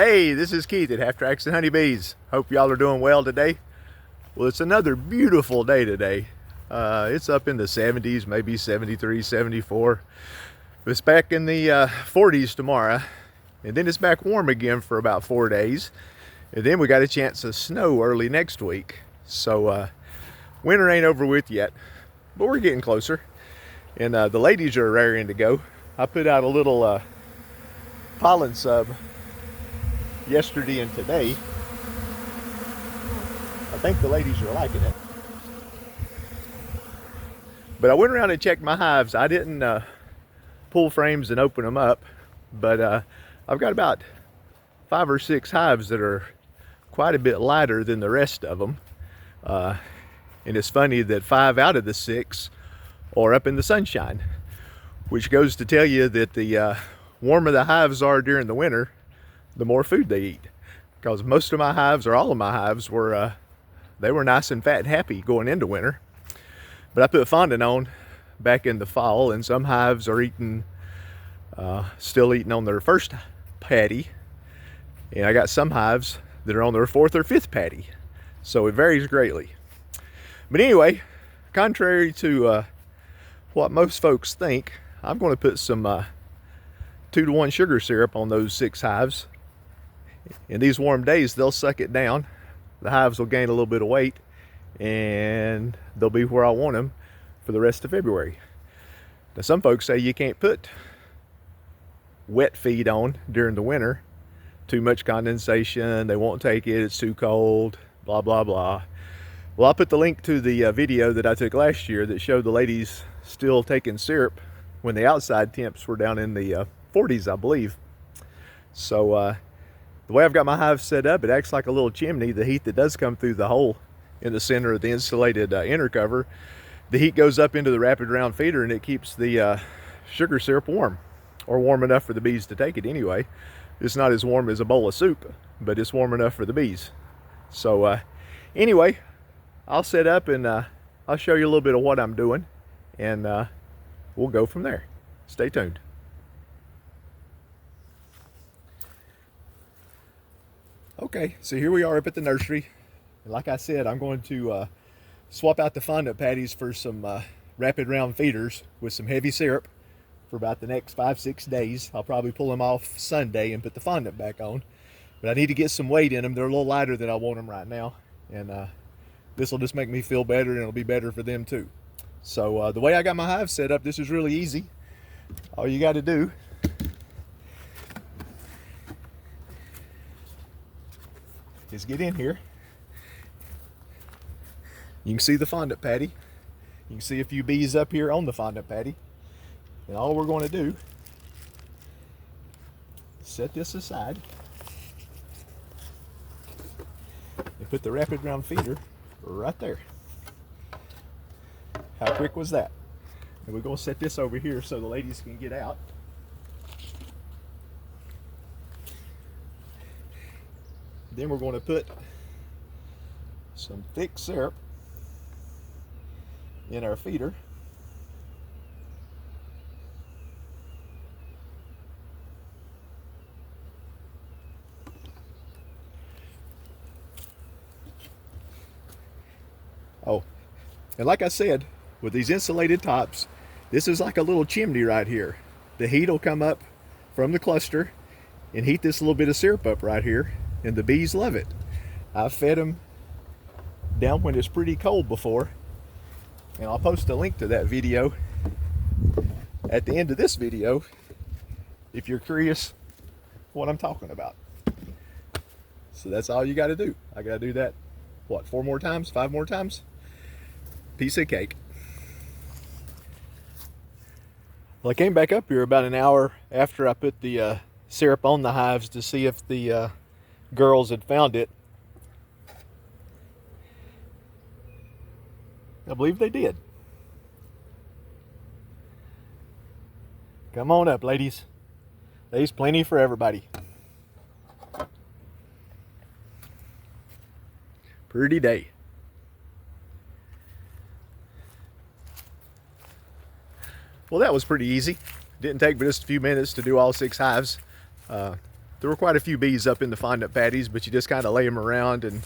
Hey, this is Keith at Half Tracks and Honeybees. Hope y'all are doing well today. Well, it's another beautiful day today. It's up in the 70s, maybe 73, 74. It's back in the 40s tomorrow, and then it's back warm again for about 4 days. And then we got a chance of snow early next week. So winter ain't over with yet, but we're getting closer. And the ladies are raring to go. I put out a little pollen sub yesterday and today. I think the ladies are liking it. But I went around and checked my hives. I didn't pull frames and open them up, but I've got about 5 or 6 hives that are quite a bit lighter than the rest of them. And it's funny that 5 out of the 6 are up in the sunshine, which goes to tell you that the warmer the hives are during the winter, the more food they eat. Because most of my hives, or all of my hives, were they were nice and fat and happy going into winter. But I put fondant on back in the fall, and some hives are eating, still eating on their first patty, and I got some hives that are on their 4th or 5th patty. So it varies greatly. But anyway, contrary to what most folks think, I'm going to put some 2-to-1 sugar syrup on those 6 hives. In these warm days, they'll suck it down. The hives will gain a little bit of weight, and they'll be where I want them for the rest of February. Now, some folks say you can't put wet feed on during the winter. Too much condensation, they won't take it, it's too cold, blah, blah, blah. Well, I'll put the link to the video that I took last year that showed the ladies still taking syrup when the outside temps were down in the 40s, I believe. So the way I've got my hive set up, it acts like a little chimney. The heat that does come through the hole in the center of the insulated inner cover, the heat goes up into the rapid round feeder, and it keeps the sugar syrup warm, or warm enough for the bees to take it anyway. It's not as warm as a bowl of soup, but it's warm enough for the bees. So anyway, I'll set up and I'll show you a little bit of what I'm doing, and we'll go from there. Stay tuned. Okay, so here we are up at the nursery. And like I said, I'm going to swap out the fondant patties for some rapid round feeders with some heavy syrup for about the next 5-6 days. I'll probably pull them off Sunday and put the fondant back on. But I need to get some weight in them. They're a little lighter than I want them right now. And this will just make me feel better, and it'll be better for them too. So the way I got my hive set up, this is really easy. All you got to do is get in here. You can see the fondant patty. You can see a few bees up here on the fondant patty. And all we're going to do is set this aside and put the rapid round feeder right there. How quick was that? And we're going to set this over here so the ladies can get out. Then we're going to put some thick syrup in our feeder. Oh, and like I said, with these insulated tops, this is like a little chimney right here. The heat will come up from the cluster and heat this little bit of syrup up right here, and the bees love it. I've fed them down when it's pretty cold before, and I'll post a link to that video at the end of this video if you're curious what I'm talking about. So that's all you got to do. I got to do that, what, 4 more times, 5 more times? Piece of cake. Well, I came back up here about an hour after I put the syrup on the hives to see if the girls had found it. I believe they did. Come on up, ladies. There's plenty for everybody. Pretty day. Well, that was pretty easy. Didn't take but just a few minutes to do all 6 hives. there were quite a few bees up in the fondant patties, but you just kind of lay them around and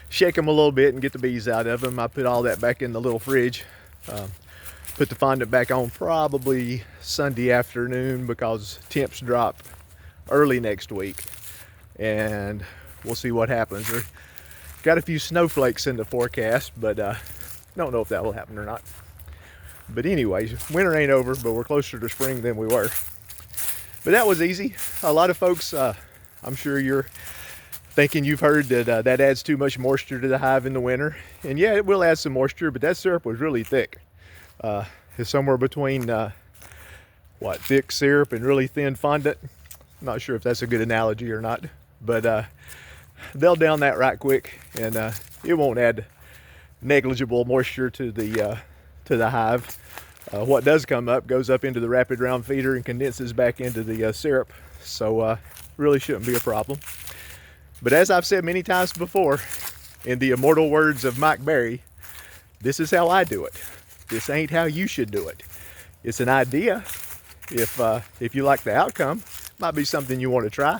shake them a little bit and get the bees out of them. I put all that back in the little fridge. Put the fondant back on probably Sunday afternoon because temps drop early next week, and we'll see what happens. There got a few snowflakes in the forecast, but don't know if that will happen or not. But anyways, winter ain't over, but we're closer to spring than we were. But that was easy. A lot of folks, I'm sure you're thinking you've heard that that adds too much moisture to the hive in the winter. And yeah, it will add some moisture, but that syrup was really thick. It's somewhere between thick syrup and really thin fondant. I'm not sure if that's a good analogy or not, but they'll down that right quick, and it won't add negligible moisture to the hive. What does come up goes up into the rapid round feeder and condenses back into the syrup, so really shouldn't be a problem. But as I've said many times before, in the immortal words of Mike Berry, this is how I do it. This ain't how you should do it. It's an idea. If you like the outcome, might be something you want to try,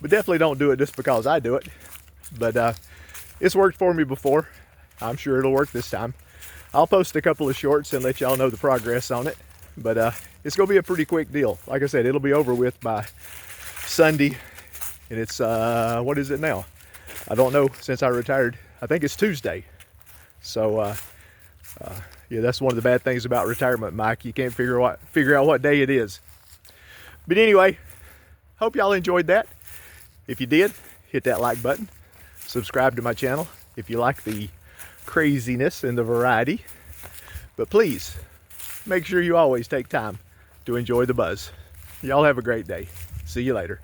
but definitely don't do it just because I do it. But it's worked for me before. I'm sure it'll work this time. I'll post a couple of shorts and let y'all know the progress on it. But it's gonna be a pretty quick deal. Like I said, it'll be over with by Sunday. And it's, what is it now? I don't know, since I retired. I think it's Tuesday. So yeah, that's one of the bad things about retirement, Mike. You can't figure out what day it is. But anyway, hope y'all enjoyed that. If you did, hit that like button. Subscribe to my channel if you like the craziness and the variety. But please, make sure you always take time to enjoy the buzz. Y'all have a great day. See you later.